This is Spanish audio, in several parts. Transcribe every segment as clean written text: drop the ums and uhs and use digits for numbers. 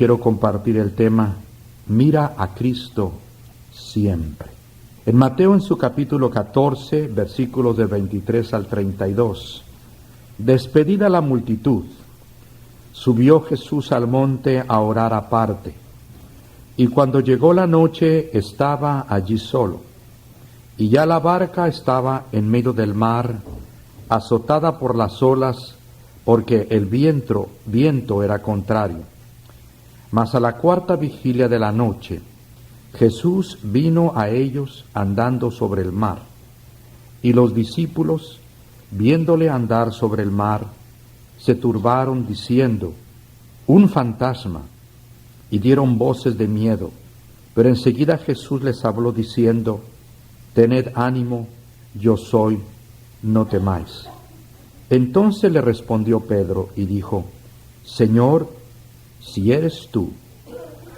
quiero compartir el tema Mira a Cristo siempre. En Mateo, en su capítulo 14, versículos de 23 al 32, despedida la multitud, subió Jesús al monte a orar aparte, y cuando llegó la noche estaba allí solo, y ya la barca estaba en medio del mar, azotada por las olas, porque el viento era contrario. Mas a la cuarta vigilia de la noche, Jesús vino a ellos andando sobre el mar, y los discípulos, viéndole andar sobre el mar, se turbaron diciendo, un fantasma, y dieron voces de miedo. Pero enseguida Jesús les habló diciendo, tened ánimo, yo soy, no temáis. Entonces le respondió Pedro y dijo, Señor, si eres tú,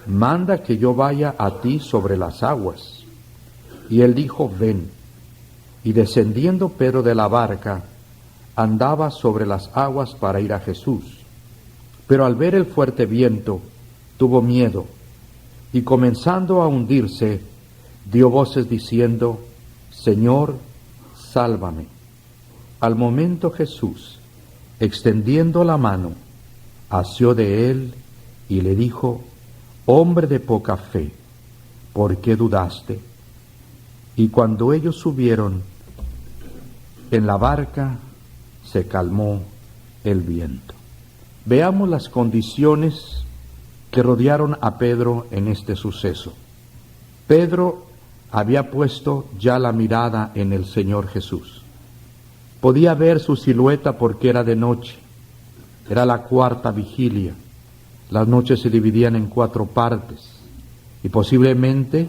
manda que yo vaya a ti sobre las aguas. Y él dijo, ven. Y descendiendo Pedro de la barca, andaba sobre las aguas para ir a Jesús. Pero al ver el fuerte viento, tuvo miedo, y comenzando a hundirse, dio voces diciendo, Señor, sálvame. Al momento Jesús, extendiendo la mano, asió de él y le dijo, hombre de poca fe, ¿por qué dudaste? Y cuando ellos subieron en la barca, se calmó el viento. Veamos las condiciones que rodearon a Pedro en este suceso. Pedro había puesto ya la mirada en el Señor Jesús. Podía ver su silueta porque era de noche. Era la cuarta vigilia. Las noches se dividían en 4 partes y posiblemente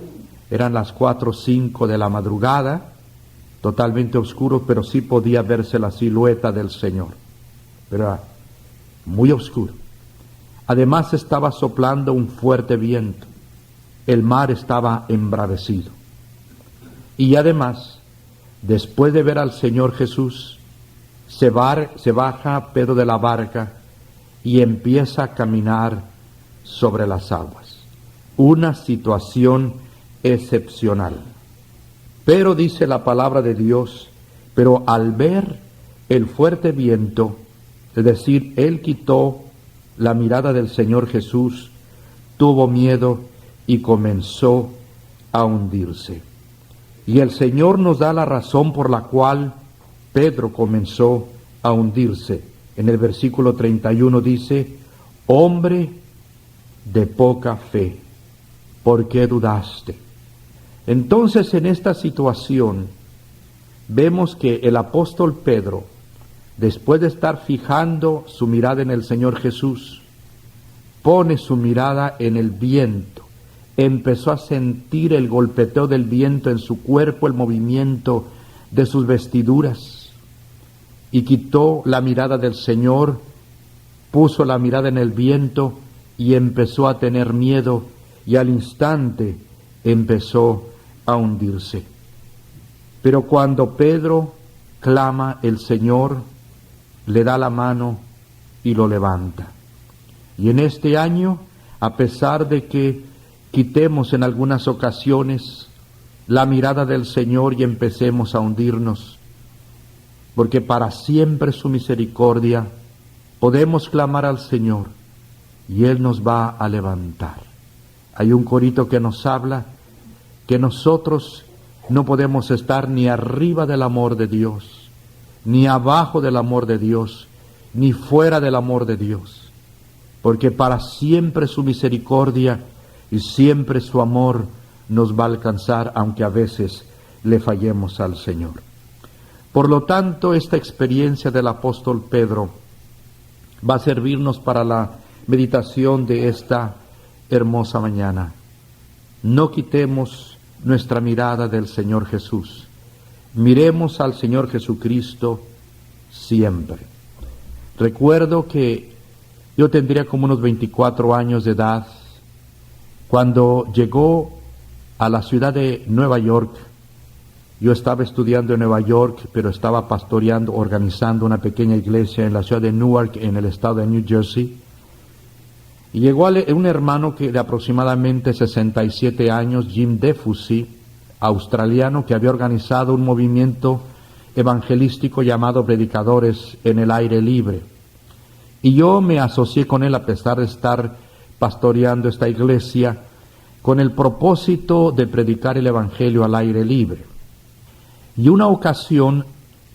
eran las 4 o 5 de la madrugada, totalmente oscuro, pero sí podía verse la silueta del Señor. Pero era muy oscuro. Además estaba soplando un fuerte viento. El mar estaba embravecido. Y además, después de ver al Señor Jesús, se baja Pedro de la barca y empieza a caminar sobre las aguas. Una situación excepcional. Pero dice la palabra de Dios, pero al ver el fuerte viento, es decir, él quitó la mirada del Señor Jesús, tuvo miedo y comenzó a hundirse. Y el Señor nos da la razón por la cual Pedro comenzó a hundirse. En el versículo 31 dice, hombre de poca fe, ¿por qué dudaste? Entonces en esta situación vemos que el apóstol Pedro, después de estar fijando su mirada en el Señor Jesús, pone su mirada en el viento. Empezó a sentir el golpeteo del viento en su cuerpo, el movimiento de sus vestiduras, y quitó la mirada del Señor, puso la mirada en el viento y empezó a tener miedo, y al instante empezó a hundirse. Pero cuando Pedro clama, el Señor le da la mano y lo levanta. Y en este año, a pesar de que quitemos en algunas ocasiones la mirada del Señor y empecemos a hundirnos, porque para siempre su misericordia, podemos clamar al Señor y Él nos va a levantar. Hay un corito que nos habla que nosotros no podemos estar ni arriba del amor de Dios, ni abajo del amor de Dios, ni fuera del amor de Dios, porque para siempre su misericordia y siempre su amor nos va a alcanzar, aunque a veces le fallemos al Señor. Por lo tanto, esta experiencia del apóstol Pedro va a servirnos para la meditación de esta hermosa mañana. No quitemos nuestra mirada del Señor Jesús. Miremos al Señor Jesucristo siempre. Recuerdo que yo tendría como unos 24 años de edad cuando llegó a la ciudad de Nueva York. Yo estaba estudiando en Nueva York, pero estaba pastoreando, organizando una pequeña iglesia en la ciudad de Newark, en el estado de New Jersey. Y llegó un hermano de aproximadamente 67 años, Jim DeFussy, australiano, que había organizado un movimiento evangelístico llamado Predicadores en el Aire Libre. Y yo me asocié con él, a pesar de estar pastoreando esta iglesia, con el propósito de predicar el evangelio al aire libre. Y una ocasión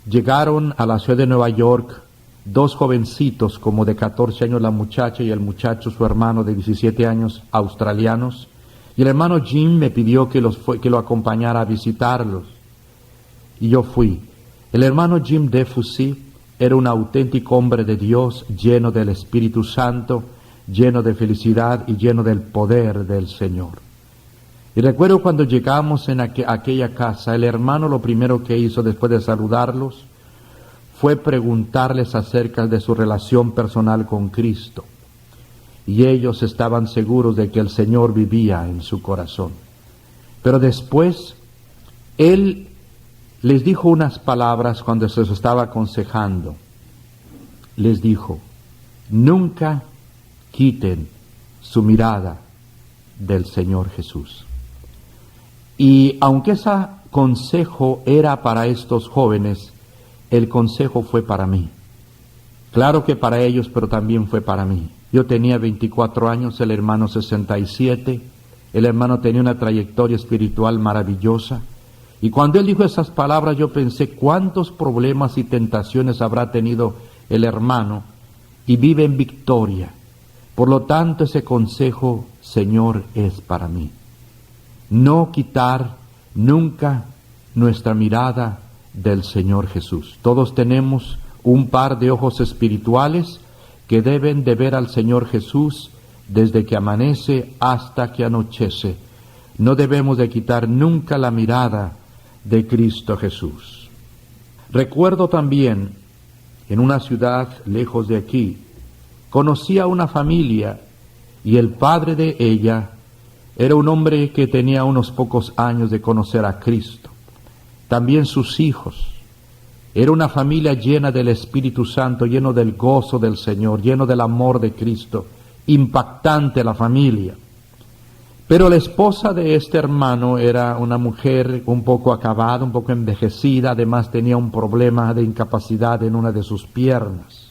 llegaron a la ciudad de Nueva York dos jovencitos, como de 14 años la muchacha y el muchacho, su hermano de 17 años, australianos. Y el hermano Jim me pidió que lo acompañara a visitarlos. Y yo fui. El hermano Jim DeFussy era un auténtico hombre de Dios, lleno del Espíritu Santo, lleno de felicidad y lleno del poder del Señor. Y recuerdo cuando llegamos en aquella casa, el hermano lo primero que hizo después de saludarlos fue preguntarles acerca de su relación personal con Cristo. Y ellos estaban seguros de que el Señor vivía en su corazón. Pero después, él les dijo unas palabras cuando se los estaba aconsejando. Les dijo: nunca quiten su mirada del Señor Jesús. Y aunque ese consejo era para estos jóvenes, el consejo fue para mí. Claro que para ellos, pero también fue para mí. Yo tenía 24 años, el hermano 67, el hermano tenía una trayectoria espiritual maravillosa. Y cuando él dijo esas palabras, yo pensé cuántos problemas y tentaciones habrá tenido el hermano, y vive en victoria. Por lo tanto, ese consejo, Señor, es para mí. No quitar nunca nuestra mirada del Señor Jesús. Todos tenemos un par de ojos espirituales que deben de ver al Señor Jesús desde que amanece hasta que anochece. No debemos de quitar nunca la mirada de Cristo Jesús. Recuerdo también, en una ciudad lejos de aquí, conocí a una familia y el padre de ella era un hombre que tenía unos pocos años de conocer a Cristo. También sus hijos. Era una familia llena del Espíritu Santo, lleno del gozo del Señor, lleno del amor de Cristo. Impactante la familia. Pero la esposa de este hermano era una mujer un poco acabada, un poco envejecida, además tenía un problema de incapacidad en una de sus piernas.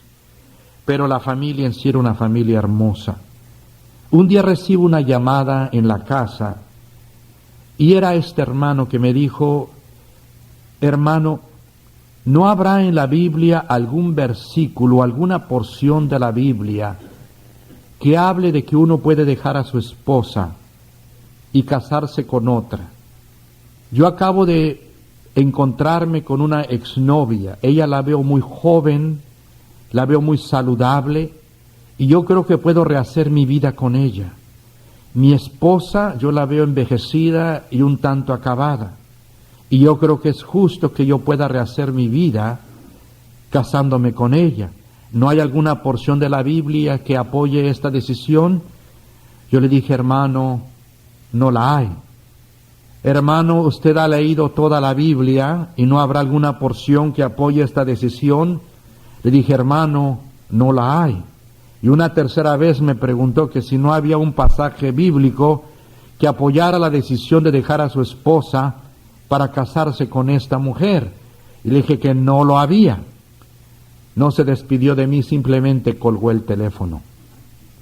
Pero la familia en sí era una familia hermosa. Un día recibo una llamada en la casa y era este hermano que me dijo: hermano, ¿no habrá en la Biblia algún versículo, alguna porción de la Biblia que hable de que uno puede dejar a su esposa y casarse con otra? Yo acabo de encontrarme con una exnovia. Ella la veo muy joven, la veo muy saludable, y yo creo que puedo rehacer mi vida con ella. Mi esposa, yo la veo envejecida y un tanto acabada, y yo creo que es justo que yo pueda rehacer mi vida casándome con ella. ¿No hay alguna porción de la Biblia que apoye esta decisión? Yo le dije: hermano, no la hay. Hermano, usted ha leído toda la Biblia y no habrá alguna porción que apoye esta decisión. Le dije: hermano, no la hay. Y una tercera vez me preguntó que si no había un pasaje bíblico que apoyara la decisión de dejar a su esposa para casarse con esta mujer. Y le dije que no lo había. No se despidió de mí, simplemente colgó el teléfono.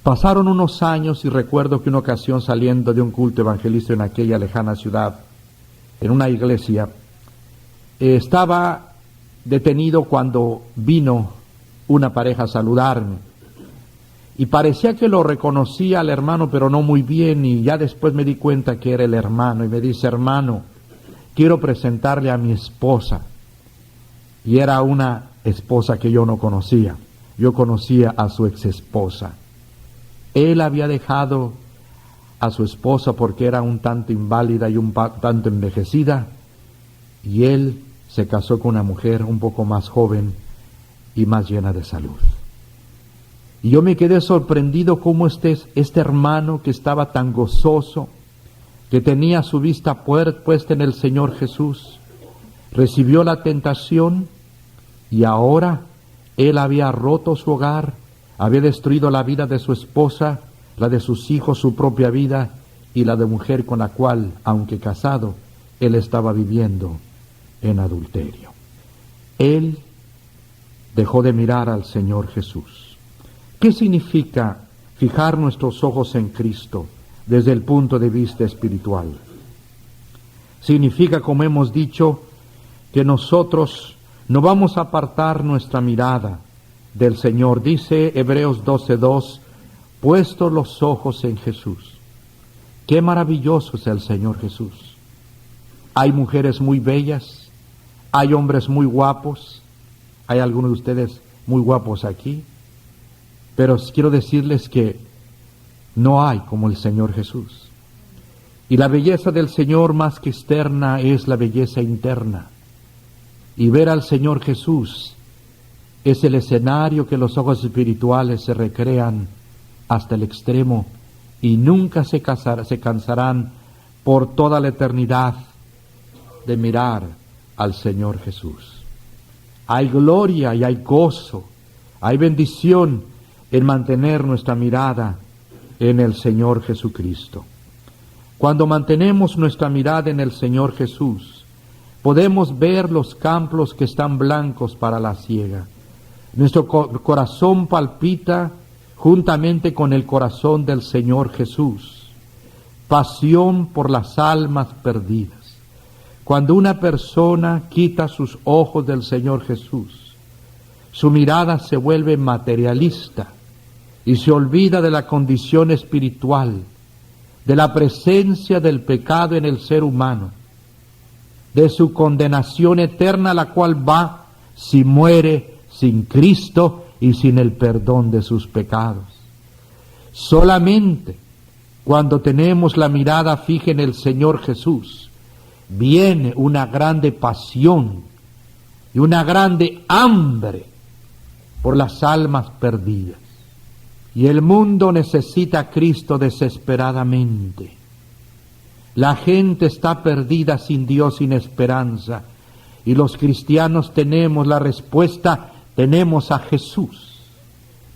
Pasaron unos años y recuerdo que una ocasión, saliendo de un culto evangelista en aquella lejana ciudad, en una iglesia, estaba detenido cuando vino una pareja a saludarme. Y parecía que lo reconocía al hermano, pero no muy bien, y ya después me di cuenta que era el hermano, y me dice: hermano, quiero presentarle a mi esposa. Y era una esposa que yo no conocía. Yo conocía a su exesposa. Él había dejado a su esposa porque era un tanto inválida y un tanto envejecida, y él se casó con una mujer un poco más joven y más llena de salud. Y yo me quedé sorprendido cómo este hermano, que estaba tan gozoso, que tenía su vista puesta en el Señor Jesús, recibió la tentación, y ahora él había roto su hogar, había destruido la vida de su esposa, la de sus hijos, su propia vida y la de mujer con la cual, aunque casado, él estaba viviendo en adulterio. Él dejó de mirar al Señor Jesús. ¿Qué significa fijar nuestros ojos en Cristo desde el punto de vista espiritual? Significa, como hemos dicho, que nosotros no vamos a apartar nuestra mirada del Señor. Dice Hebreos 12:2, puestos los ojos en Jesús. Qué maravilloso es el Señor Jesús. Hay mujeres muy bellas, hay hombres muy guapos, hay algunos de ustedes muy guapos aquí, pero quiero decirles que no hay como el Señor Jesús. Y la belleza del Señor, más que externa, es la belleza interna. Y ver al Señor Jesús es el escenario que los ojos espirituales se recrean hasta el extremo y nunca se cansarán por toda la eternidad de mirar al Señor Jesús. Hay gloria y hay gozo, hay bendición en mantener nuestra mirada en el Señor Jesucristo. Cuando mantenemos nuestra mirada en el Señor Jesús, podemos ver los campos que están blancos para la siega. Nuestro corazón palpita juntamente con el corazón del Señor Jesús. Pasión por las almas perdidas. Cuando una persona quita sus ojos del Señor Jesús, su mirada se vuelve materialista y se olvida de la condición espiritual, de la presencia del pecado en el ser humano, de su condenación eterna, la cual va si muere sin Cristo y sin el perdón de sus pecados. Solamente cuando tenemos la mirada fija en el Señor Jesús, viene una grande pasión y una grande hambre por las almas perdidas. Y el mundo necesita a Cristo desesperadamente. La gente está perdida sin Dios, sin esperanza. Y los cristianos tenemos la respuesta, tenemos a Jesús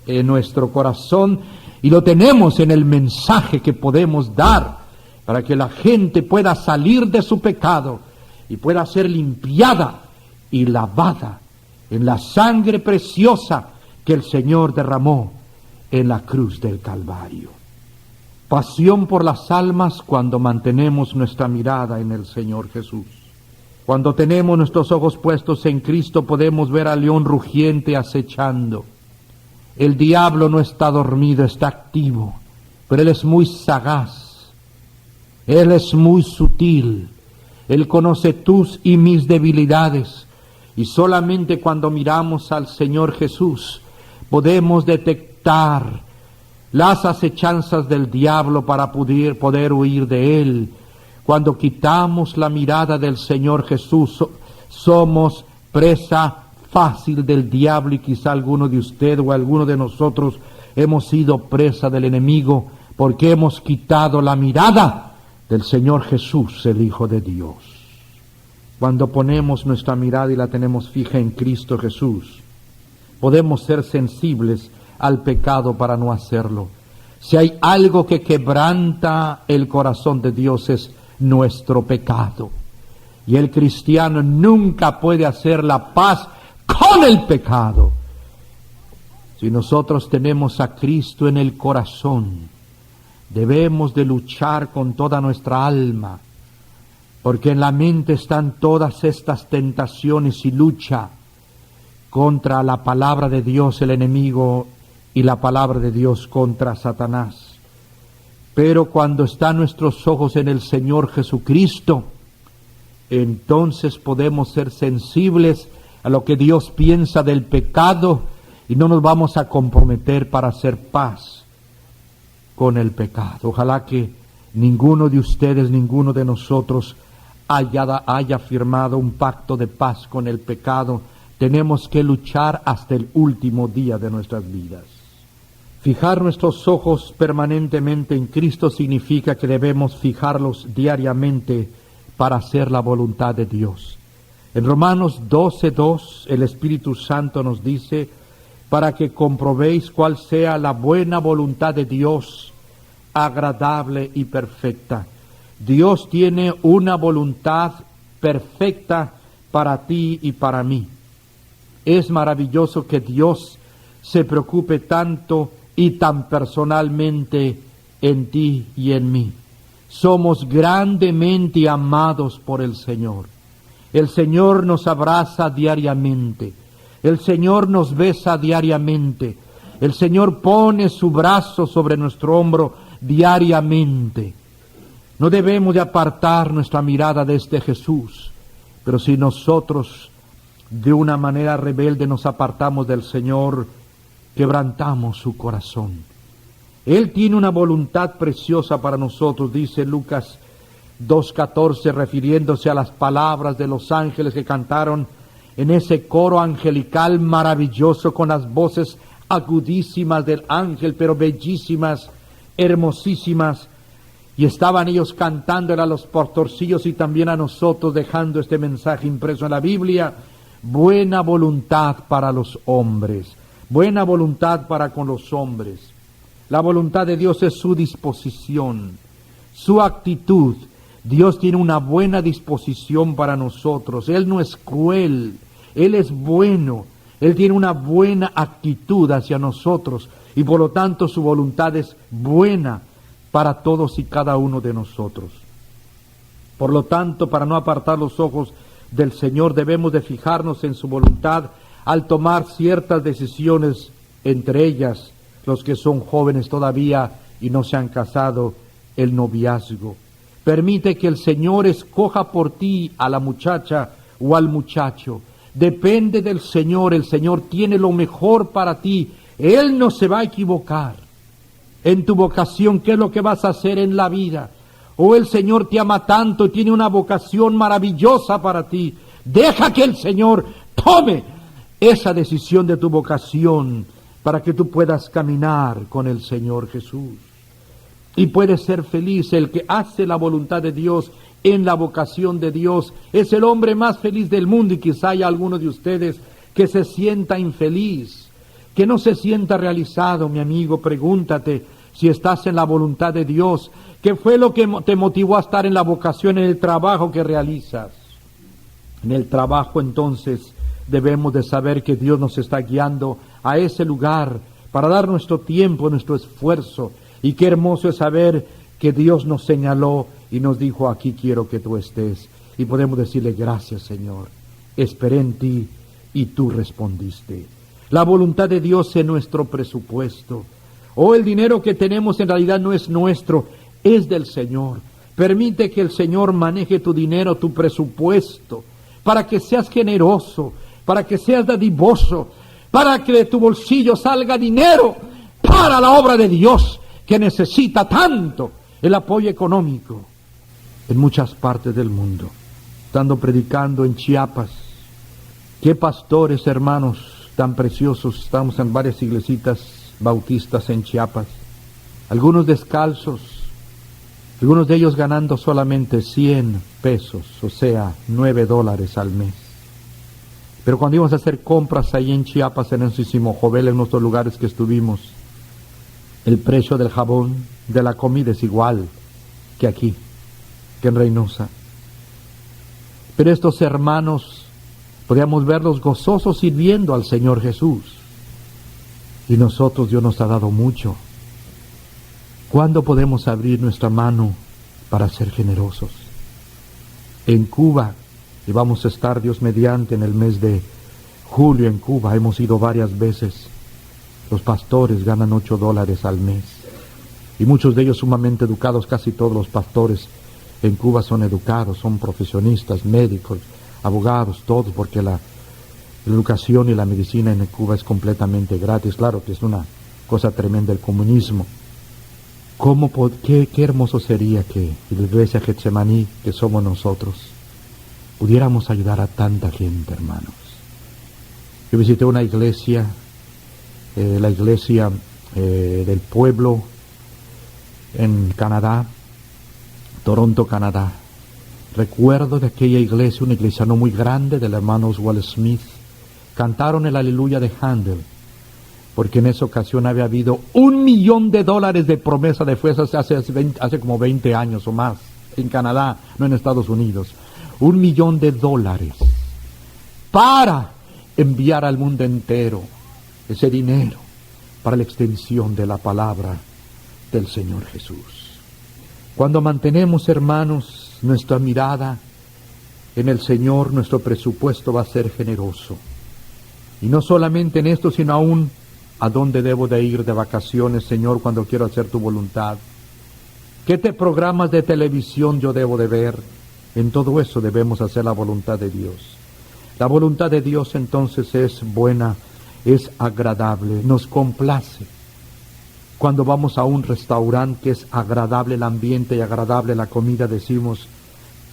en nuestro corazón y lo tenemos en el mensaje que podemos dar para que la gente pueda salir de su pecado y pueda ser limpiada y lavada en la sangre preciosa que el Señor derramó en la cruz del Calvario. Pasión por las almas cuando mantenemos nuestra mirada en el Señor Jesús. Cuando tenemos nuestros ojos puestos en Cristo, podemos ver al león rugiente acechando. El diablo no está dormido, está activo, pero él es muy sagaz. Él es muy sutil. Él conoce tus y mis debilidades. Y solamente cuando miramos al Señor Jesús, podemos detectar las acechanzas del diablo para poder huir de él. Cuando quitamos la mirada del Señor Jesús, somos presa fácil del diablo, y quizá alguno de usted o alguno de nosotros hemos sido presa del enemigo porque hemos quitado la mirada del Señor Jesús, el Hijo de Dios. Cuando ponemos nuestra mirada y la tenemos fija en Cristo Jesús, podemos ser sensibles al pecado para no hacerlo. Si hay algo que quebranta el corazón de Dios es nuestro pecado. Y el cristiano nunca puede hacer la paz con el pecado. Si nosotros tenemos a Cristo en el corazón, debemos de luchar con toda nuestra alma, porque en la mente están todas estas tentaciones y lucha contra la palabra de Dios, el enemigo, y la palabra de Dios contra Satanás. Pero cuando están nuestros ojos en el Señor Jesucristo, entonces podemos ser sensibles a lo que Dios piensa del pecado y no nos vamos a comprometer para hacer paz con el pecado. Ojalá que ninguno de ustedes, ninguno de nosotros haya firmado un pacto de paz con el pecado. Tenemos que luchar hasta el último día de nuestras vidas. Fijar nuestros ojos permanentemente en Cristo significa que debemos fijarlos diariamente para hacer la voluntad de Dios. En Romanos 12:2 el Espíritu Santo nos dice, para que comprobéis cuál sea la buena voluntad de Dios, agradable y perfecta. Dios tiene una voluntad perfecta para ti y para mí. Es maravilloso que Dios se preocupe tanto y tan personalmente en ti y en mí. Somos grandemente amados por el Señor. El Señor nos abraza diariamente. El Señor nos besa diariamente. El Señor pone su brazo sobre nuestro hombro diariamente. No debemos de apartar nuestra mirada de este Jesús, pero si nosotros de una manera rebelde nos apartamos del Señor, quebrantamos su corazón. Él tiene una voluntad preciosa para nosotros, dice Lucas 2:14, refiriéndose a las palabras de los ángeles que cantaron en ese coro angelical maravilloso con las voces agudísimas del ángel, pero bellísimas, hermosísimas, y estaban ellos cantándole a los pastorcillos y también a nosotros, dejando este mensaje impreso en la Biblia: buena voluntad para los hombres, buena voluntad para con los hombres. La voluntad de Dios es su disposición, su actitud. Dios tiene una buena disposición para nosotros. Él no es cruel, Él es bueno. Él tiene una buena actitud hacia nosotros y por lo tanto su voluntad es buena para todos y cada uno de nosotros. Por lo tanto, para no apartar los ojos del Señor, debemos de fijarnos en su voluntad al tomar ciertas decisiones, entre ellas los que son jóvenes todavía y no se han casado, el noviazgo. Permite que el Señor escoja por ti a la muchacha o al muchacho. Depende del Señor, el Señor tiene lo mejor para ti. Él no se va a equivocar en tu vocación. ¿Qué es lo que vas a hacer en la vida? Oh, el Señor te ama tanto y tiene una vocación maravillosa para ti. Deja que el Señor tome esa decisión de tu vocación para que tú puedas caminar con el Señor Jesús. Y puedes ser feliz. El que hace la voluntad de Dios en la vocación de Dios es el hombre más feliz del mundo, y quizá haya alguno de ustedes que se sienta infeliz, que no se sienta realizado. Mi amigo, pregúntate si estás en la voluntad de Dios. ¿Qué fue lo que te motivó a estar en la vocación, en el trabajo que realizas? En el trabajo, entonces, debemos de saber que Dios nos está guiando a ese lugar para dar nuestro tiempo, nuestro esfuerzo. Y qué hermoso es saber que Dios nos señaló y nos dijo: aquí quiero que tú estés. Y podemos decirle: gracias, Señor, esperé en ti y tú respondiste. La voluntad de Dios en nuestro presupuesto. El dinero que tenemos en realidad no es nuestro, es del Señor. Permite que el Señor maneje tu dinero, tu presupuesto, para que seas generoso, para que seas dadivoso, para que de tu bolsillo salga dinero para la obra de Dios, que necesita tanto el apoyo económico. En muchas partes del mundo, estando predicando en Chiapas, qué pastores, hermanos, tan preciosos. Estamos en varias iglesitas bautistas en Chiapas, algunos descalzos, algunos de ellos ganando solamente 100 pesos, o sea, $9 al mes. Pero cuando íbamos a hacer compras ahí en Chiapas, en Sisimojovel, en nuestros lugares que estuvimos, el precio del jabón, de la comida es igual que aquí, que en Reynosa. Pero estos hermanos, podíamos verlos gozosos sirviendo al Señor Jesús. Y nosotros, Dios nos ha dado mucho. ¿Cuándo podemos abrir nuestra mano para ser generosos? En Cuba, y vamos a estar, Dios mediante, en el mes de julio en Cuba, hemos ido varias veces. Los pastores ganan $8 al mes. Y muchos de ellos sumamente educados. Casi todos los pastores en Cuba son educados, son profesionistas, médicos, abogados, todos, porque la educación y la medicina en Cuba es completamente gratis. Claro que es una cosa tremenda el comunismo. Qué hermoso sería que la iglesia Getsemaní, que somos nosotros, pudiéramos ayudar a tanta gente, hermanos. Yo visité una iglesia, la iglesia del pueblo en Canadá, Toronto, Canadá. Recuerdo de aquella iglesia, una iglesia no muy grande, del hermano Oswald Smith. Cantaron el Aleluya de Handel. porque en esa ocasión había habido $1,000,000 de promesa de fuerzas hace como 20 años o más, en Canadá, no en Estados Unidos. $1,000,000 para enviar al mundo entero ese dinero para la extensión de la palabra del Señor Jesús. Cuando mantenemos, hermanos, nuestra mirada en el Señor, nuestro presupuesto va a ser generoso. Y no solamente en esto, sino aún a dónde debo de ir de vacaciones, Señor, cuando quiero hacer tu voluntad. ¿Qué programas de televisión yo debo de ver? En todo eso debemos hacer la voluntad de Dios. La voluntad de Dios entonces es buena, es agradable, nos complace. Cuando vamos a un restaurante que es agradable el ambiente y agradable la comida, decimos,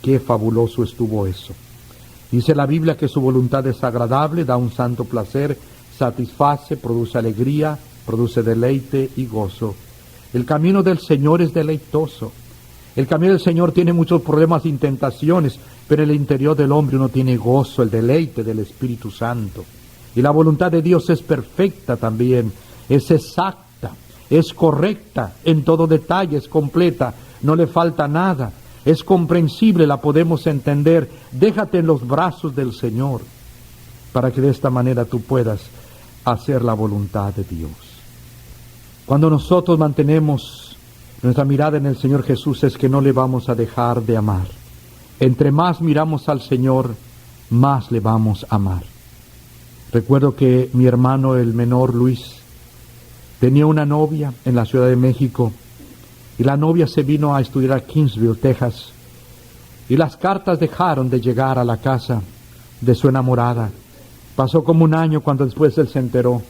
qué fabuloso estuvo eso. Dice la Biblia que su voluntad es agradable, da un santo placer, satisface, produce alegría, produce deleite y gozo. El camino del Señor es deleitoso. El camino del Señor tiene muchos problemas y tentaciones, pero en el interior del hombre uno tiene gozo, el deleite del Espíritu Santo. Y la voluntad de Dios es perfecta también, es exacta, es correcta, en todo detalle, es completa, no le falta nada, es comprensible, la podemos entender. Déjate en los brazos del Señor, para que de esta manera tú puedas hacer la voluntad de Dios. Cuando nosotros mantenemos nuestra mirada en el Señor Jesús, es que no le vamos a dejar de amar. Entre más miramos al Señor, más le vamos a amar. Recuerdo que mi hermano, el menor Luis, tenía una novia en la Ciudad de México, y la novia se vino a estudiar a Kingsville, Texas, y las cartas dejaron de llegar a la casa de su enamorada. Pasó como un año cuando después él se enteró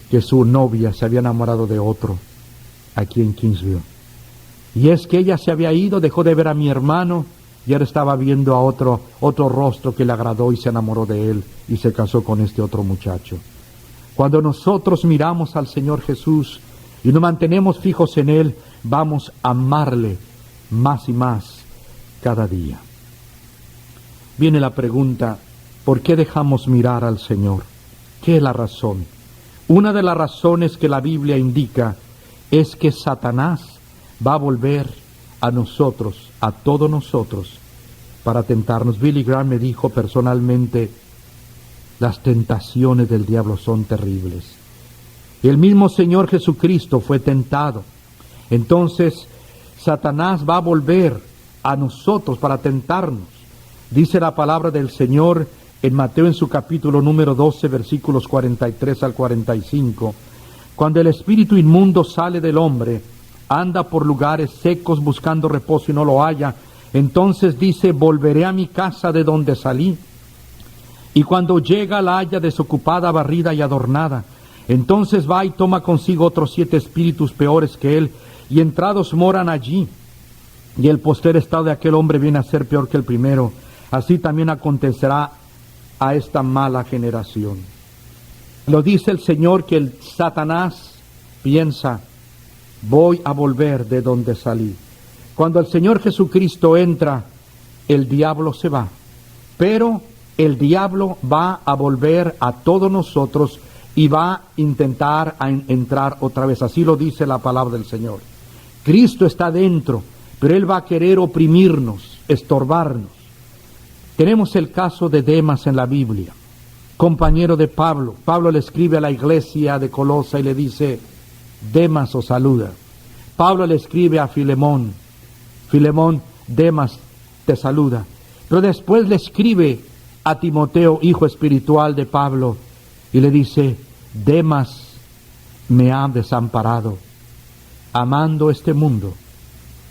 que su novia se había enamorado de otro aquí en Kingsville. Y es que ella se había ido, dejó de ver a mi hermano y ahora estaba viendo a otro rostro que le agradó y se enamoró de él y se casó con este otro muchacho. Cuando nosotros miramos al Señor Jesús y nos mantenemos fijos en Él, vamos a amarle más y más cada día. Viene la pregunta, ¿por qué dejamos mirar al Señor? ¿Qué es la razón? Una de las razones que la Biblia indica es que Satanás va a volver a nosotros, a todos nosotros, para tentarnos. Billy Graham me dijo personalmente, las tentaciones del diablo son terribles. El mismo Señor Jesucristo fue tentado. Entonces, Satanás va a volver a nosotros para tentarnos. Dice la palabra del Señor en Mateo, en su capítulo número 12, versículos 43 al 45. Cuando el espíritu inmundo sale del hombre, anda por lugares secos buscando reposo y no lo halla. Entonces dice, volveré a mi casa de donde salí. Y cuando llega la halla desocupada, barrida y adornada. Entonces va y toma consigo otros 7 espíritus peores que él, y entrados moran allí. Y el postrer estado de aquel hombre viene a ser peor que el primero. Así también acontecerá a esta mala generación. Lo dice el Señor, que el Satanás piensa, voy a volver de donde salí. Cuando el Señor Jesucristo entra, el diablo se va. Pero el diablo va a volver a todos nosotros y va a intentar entrar otra vez. Así lo dice la palabra del Señor. Cristo está dentro, pero Él va a querer oprimirnos, estorbarnos. Tenemos el caso de Demas en la Biblia, compañero de Pablo. Pablo le escribe a la iglesia de Colosa y le dice, Demas os saluda. Pablo le escribe a Filemón, Filemón, Demas te saluda. Pero después le escribe a Timoteo, hijo espiritual de Pablo, y le dice, Demas me ha desamparado, amando este mundo,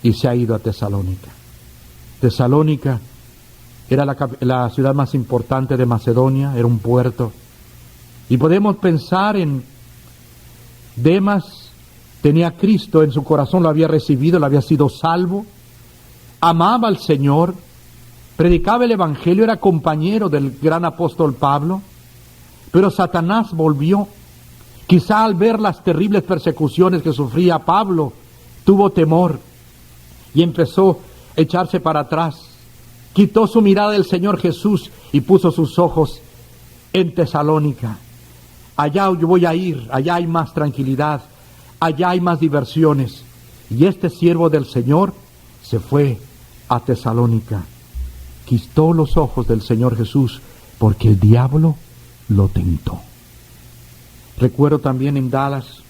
y se ha ido a Tesalónica. Tesalónica era la ciudad más importante de Macedonia, era un puerto. Y podemos pensar en Demas, tenía a Cristo en su corazón, lo había recibido, lo había sido salvo, amaba al Señor, predicaba el Evangelio, era compañero del gran apóstol Pablo, pero Satanás volvió. Quizá al ver las terribles persecuciones que sufría Pablo, tuvo temor y empezó a echarse para atrás. Quitó su mirada del Señor Jesús y puso sus ojos en Tesalónica. allá yo voy a ir, allá hay más tranquilidad, allá hay más diversiones. Y este siervo del Señor se fue a Tesalónica, quitó los ojos del Señor Jesús, porque el diablo lo tentó. Recuerdo también en Dallas,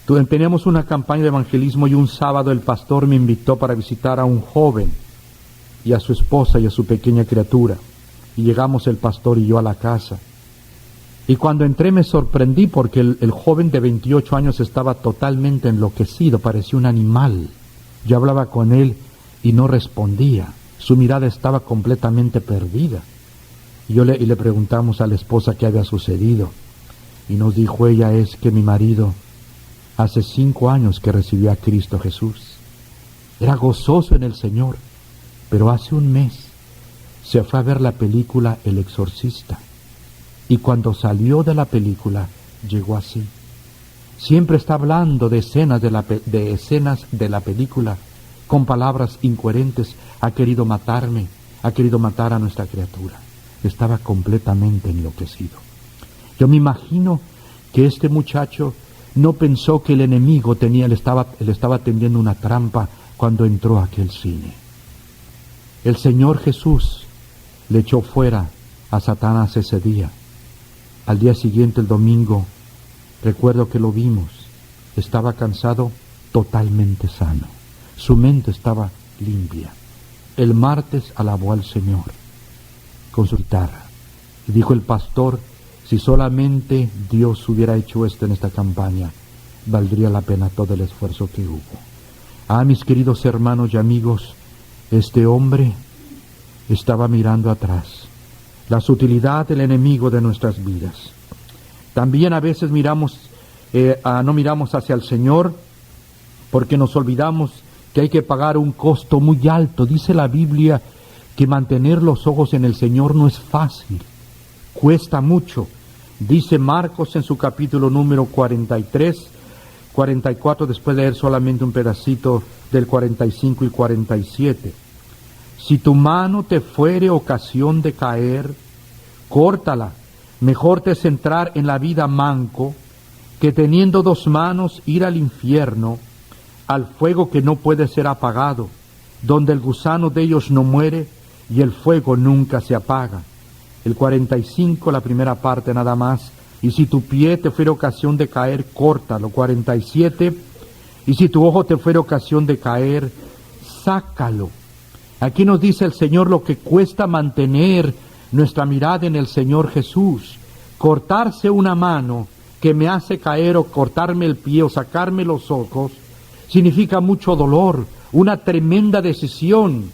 teníamos una campaña de evangelismo y un sábado el pastor me invitó para visitar a un joven y a su esposa y a su pequeña criatura. Y llegamos el pastor y yo a la casa. Y cuando entré me sorprendí porque el joven de 28 años estaba totalmente enloquecido, parecía un animal. Yo hablaba con él y no respondía, su mirada estaba completamente perdida. Y le preguntamos a la esposa qué había sucedido. Y nos dijo ella, es que mi marido hace 5 años que recibió a Cristo Jesús. Era gozoso en el Señor, pero hace un mes se fue a ver la película El Exorcista. Y cuando salió de la película, llegó así. Siempre está hablando de escenas de la película, con palabras incoherentes. Ha querido matarme, ha querido matar a nuestra criatura. Estaba completamente enloquecido. Yo me imagino que este muchacho no pensó que el enemigo le estaba tendiendo una trampa cuando entró a aquel cine. El Señor Jesús le echó fuera a Satanás ese día. Al día siguiente, el domingo, recuerdo que lo vimos, estaba cansado, totalmente sano. Su mente estaba limpia. El martes alabó al Señor con su guitarra. Y dijo el pastor, si solamente Dios hubiera hecho esto en esta campaña, valdría la pena todo el esfuerzo que hubo. Mis queridos hermanos y amigos, este hombre estaba mirando atrás. La sutilidad del enemigo de nuestras vidas. También a veces no miramos hacia el Señor porque nos olvidamos que hay que pagar un costo muy alto. Dice la Biblia que mantener los ojos en el Señor no es fácil, cuesta mucho. Dice Marcos en su capítulo número 43, 44, después de leer solamente un pedacito del 45 y 47. Si tu mano te fuere ocasión de caer, córtala. Mejor te es entrar en la vida manco, que teniendo 2 manos ir al infierno, al fuego que no puede ser apagado, donde el gusano de ellos no muere y el fuego nunca se apaga. El 45, la primera parte nada más. Y si tu pie te fuere ocasión de caer, córtalo. 47, y si tu ojo te fuere ocasión de caer, sácalo. Aquí nos dice el Señor lo que cuesta mantener nuestra mirada en el Señor Jesús. Cortarse una mano que me hace caer, o cortarme el pie, o sacarme los ojos, significa mucho dolor, una tremenda decisión,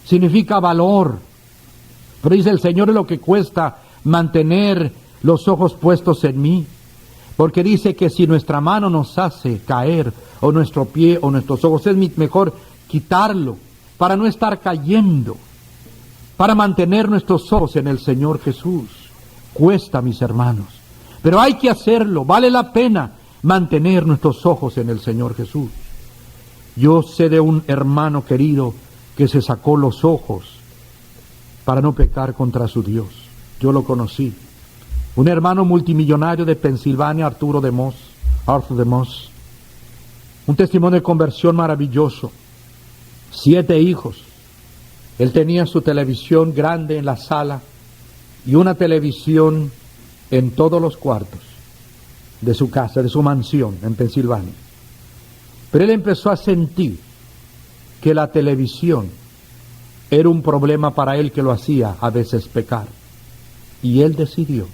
significa valor. Pero dice el Señor, es lo que cuesta mantener los ojos puestos en mí. Porque dice que si nuestra mano nos hace caer, o nuestro pie, o nuestros ojos, es mejor quitarlo, para no estar cayendo, para mantener nuestros ojos en el Señor Jesús. Cuesta, mis hermanos, pero hay que hacerlo, vale la pena mantener nuestros ojos en el Señor Jesús. Yo sé de un hermano querido que se sacó los ojos para no pecar contra su Dios. Yo lo conocí. Un hermano multimillonario de Pensilvania, Arthur de Moss. Un testimonio de conversión maravilloso. 7 hijos. Él tenía su televisión grande en la sala y una televisión en todos los cuartos de su casa, de su mansión en Pensilvania. Pero él empezó a sentir que la televisión era un problema para él, que lo hacía a veces pecar. Y él decidió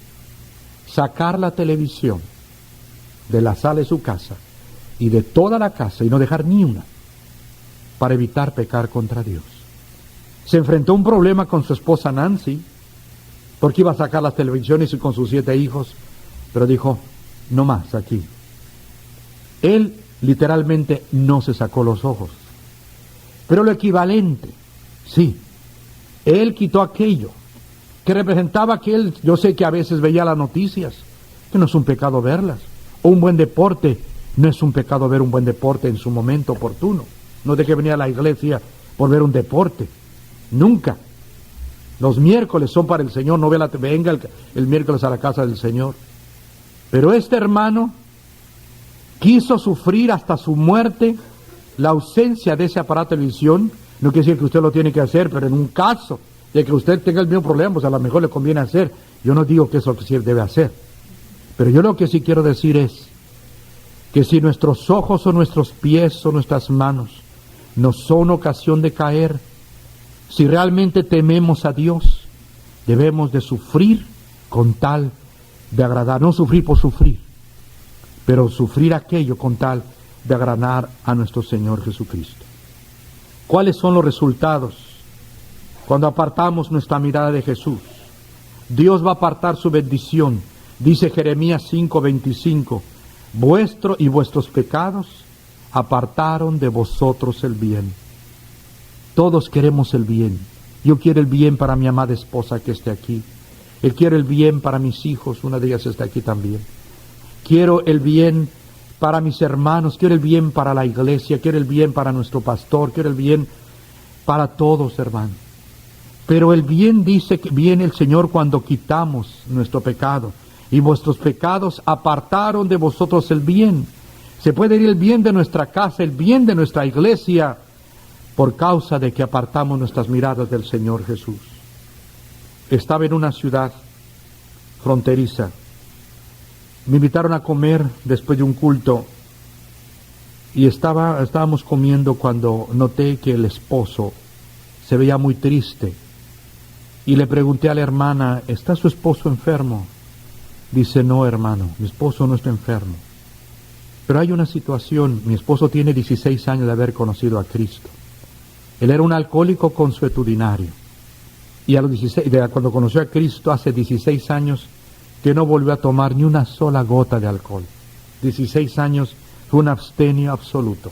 sacar la televisión de la sala de su casa y de toda la casa y no dejar ni una, para evitar pecar contra Dios. Se enfrentó a un problema con su esposa Nancy, porque iba a sacar las televisiones con sus 7 hijos, pero dijo, no más aquí. Él literalmente no se sacó los ojos, pero lo equivalente, sí, él quitó aquello que representaba que él, yo sé que a veces veía las noticias, que no es un pecado verlas, o un buen deporte, no es un pecado ver un buen deporte en su momento oportuno, no de que venía a la iglesia por ver un deporte, nunca. Los miércoles son para el Señor, no venga el miércoles a la casa del Señor. Pero este hermano quiso sufrir hasta su muerte la ausencia de ese aparato de visión. No quiere decir que usted lo tiene que hacer, pero en un caso de que usted tenga el mismo problema, pues a lo mejor le conviene hacer. Yo no digo que eso es lo que sí debe hacer. Pero yo lo que sí quiero decir es que si nuestros ojos o nuestros pies o nuestras manos no son ocasión de caer, si realmente tememos a Dios, debemos de sufrir con tal de agradar, no sufrir por sufrir, pero sufrir aquello con tal de agradar a nuestro Señor Jesucristo. ¿Cuáles son los resultados cuando apartamos nuestra mirada de Jesús? Dios va a apartar su bendición. Dice Jeremías 5:25, vuestros pecados apartaron de vosotros el bien. Todos queremos el bien. Yo quiero el bien para mi amada esposa que esté aquí. Él quiere el bien para mis hijos, una de ellas está aquí también. Quiero el bien para mis hermanos, quiero el bien para la iglesia, quiero el bien para nuestro pastor, quiero el bien para todos, hermanos. Pero el bien dice que viene el Señor cuando quitamos nuestro pecado. Y vuestros pecados apartaron de vosotros el bien. Se puede ir el bien de nuestra casa, el bien de nuestra iglesia, por causa de que apartamos nuestras miradas del Señor Jesús. Estaba en una ciudad fronteriza. Me invitaron a comer después de un culto y estábamos comiendo cuando noté que el esposo se veía muy triste. Y le pregunté a la hermana, ¿está su esposo enfermo? Dice, no, hermano, mi esposo no está enfermo. Pero hay una situación, mi esposo tiene 16 años de haber conocido a Cristo. Él era un alcohólico consuetudinario. Y a los 16, cuando conoció a Cristo hace 16 años, que no volvió a tomar ni una sola gota de alcohol. 16 años fue un abstenio absoluto.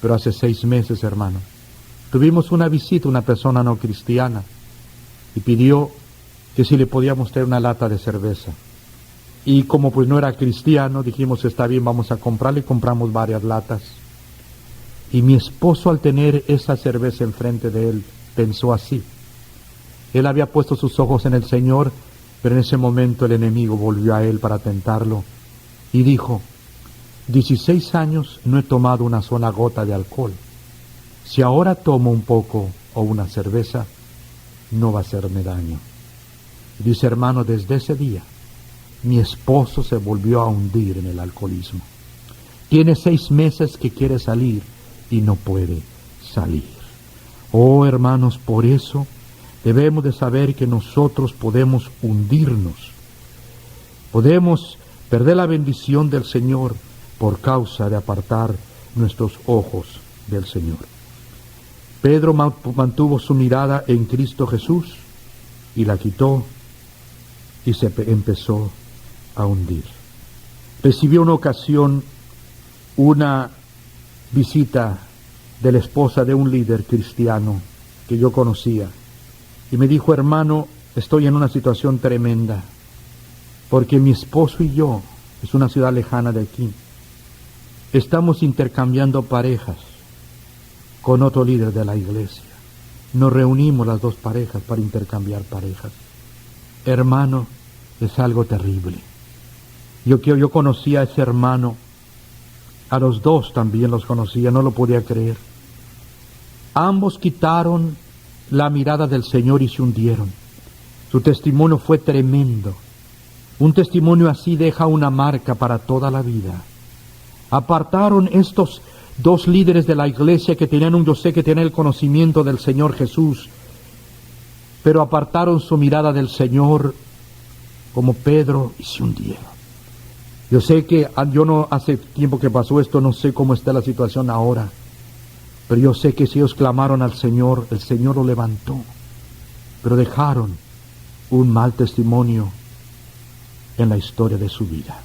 Pero hace 6 meses, hermano, tuvimos una visita, una persona no cristiana, y pidió que si le podíamos traer una lata de cerveza. Y como pues no era cristiano, dijimos, está bien, vamos a comprarle, y compramos varias latas. Y mi esposo, al tener esa cerveza enfrente de él, pensó así. Él había puesto sus ojos en el Señor, pero en ese momento el enemigo volvió a él para tentarlo. Y dijo, 16 años no he tomado una sola gota de alcohol. Si ahora tomo un poco o una cerveza, no va a hacerme daño. Dice, hermano, desde ese día, mi esposo se volvió a hundir en el alcoholismo. Tiene 6 meses que quiere salir y no puede salir. Oh, hermanos, por eso debemos de saber que nosotros podemos hundirnos. Podemos perder la bendición del Señor por causa de apartar nuestros ojos del Señor. Pedro mantuvo su mirada en Cristo Jesús y la quitó y se empezó a hundir. Recibió una ocasión una visita de la esposa de un líder cristiano que yo conocía y me dijo, hermano, estoy en una situación tremenda porque mi esposo y yo, es una ciudad lejana de aquí, estamos intercambiando parejas con otro líder de la iglesia. Nos reunimos las dos parejas para intercambiar parejas. Hermano, es algo terrible. Yo conocía a ese hermano, a los dos también los conocía, no lo podía creer. Ambos quitaron la mirada del Señor y se hundieron. Su testimonio fue tremendo. Un testimonio así deja una marca para toda la vida. Apartaron estos dos líderes de la iglesia que tenían yo sé que tenían el conocimiento del Señor Jesús, pero apartaron su mirada del Señor como Pedro y se hundieron. Yo sé que yo no hace tiempo que pasó esto, no sé cómo está la situación ahora, pero yo sé que si ellos clamaron al Señor, el Señor lo levantó, pero dejaron un mal testimonio en la historia de su vida.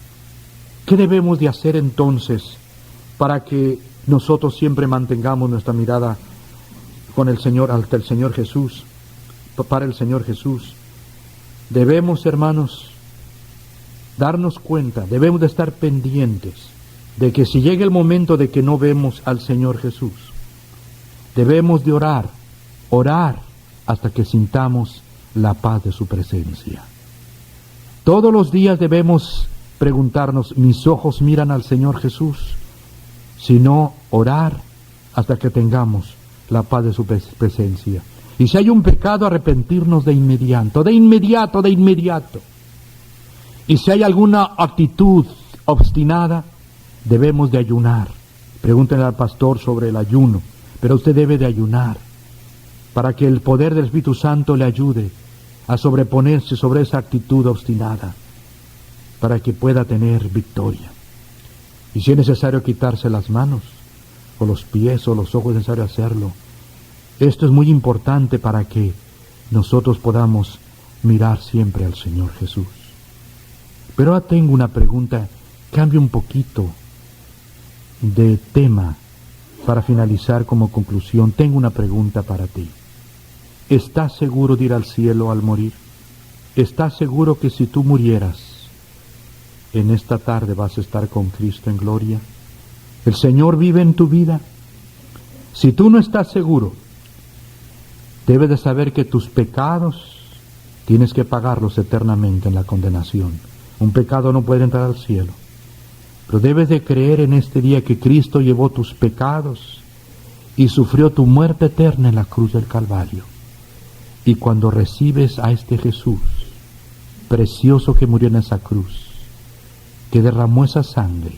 ¿Qué debemos de hacer entonces para que nosotros siempre mantengamos nuestra mirada con el Señor, ante el Señor Jesús, para el Señor Jesús? Debemos, hermanos, darnos cuenta, debemos de estar pendientes de que si llega el momento de que no vemos al Señor Jesús, debemos de orar hasta que sintamos la paz de su presencia. Todos los días debemos preguntarnos, ¿mis ojos miran al Señor Jesús? Sino orar hasta que tengamos la paz de su presencia. Y si hay un pecado, arrepentirnos de inmediato, de inmediato, de inmediato. Y si hay alguna actitud obstinada, debemos de ayunar. Pregúntenle al pastor sobre el ayuno, pero usted debe de ayunar para que el poder del Espíritu Santo le ayude a sobreponerse sobre esa actitud obstinada, para que pueda tener victoria. Y si es necesario quitarse las manos, o los pies, o los ojos, es necesario hacerlo. Esto es muy importante para que nosotros podamos mirar siempre al Señor Jesús. Pero ahora tengo una pregunta, cambio un poquito de tema para finalizar como conclusión. Tengo una pregunta para ti. ¿Estás seguro de ir al cielo al morir? ¿Estás seguro que si tú murieras, en esta tarde vas a estar con Cristo en gloria? ¿El Señor vive en tu vida? Si tú no estás seguro, debes de saber que tus pecados tienes que pagarlos eternamente en la condenación. Un pecado no puede entrar al cielo. Pero debes de creer en este día que Cristo llevó tus pecados y sufrió tu muerte eterna en la cruz del Calvario. Y cuando recibes a este Jesús, precioso que murió en esa cruz, que derramó esa sangre,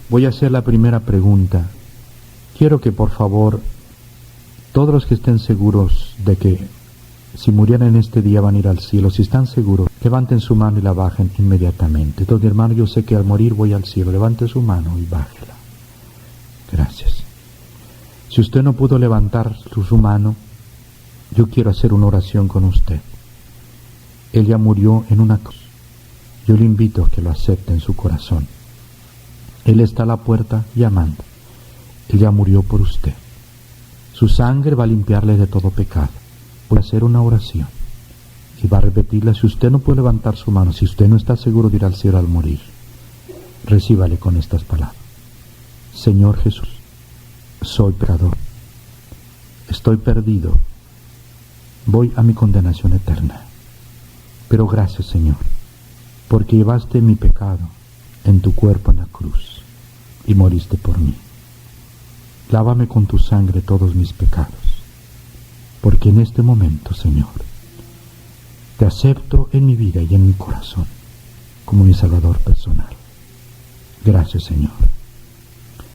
voy a hacer la primera pregunta. Quiero que por favor, todos los que estén seguros de que si murieran en este día van a ir al cielo, si están seguros, levanten su mano y la bajen inmediatamente. Entonces, mi hermano, yo sé que al morir voy al cielo. Levante su mano y bájela. Gracias. Si usted no pudo levantar su mano, yo quiero hacer una oración con usted. Él ya murió en una cruz. Yo le invito a que lo acepte en su corazón. Él está a la puerta llamando. Él ya murió por usted. Su sangre va a limpiarle de todo pecado. Voy a hacer una oración y va a repetirla. Si usted no puede levantar su mano, si usted no está seguro de ir al cielo al morir, recíbale con estas palabras. Señor Jesús, soy pecador, estoy perdido, voy a mi condenación eterna. Pero gracias, Señor, porque llevaste mi pecado en tu cuerpo en la cruz y moriste por mí. Lávame con tu sangre todos mis pecados, porque en este momento, Señor, te acepto en mi vida y en mi corazón como mi Salvador personal. Gracias, Señor.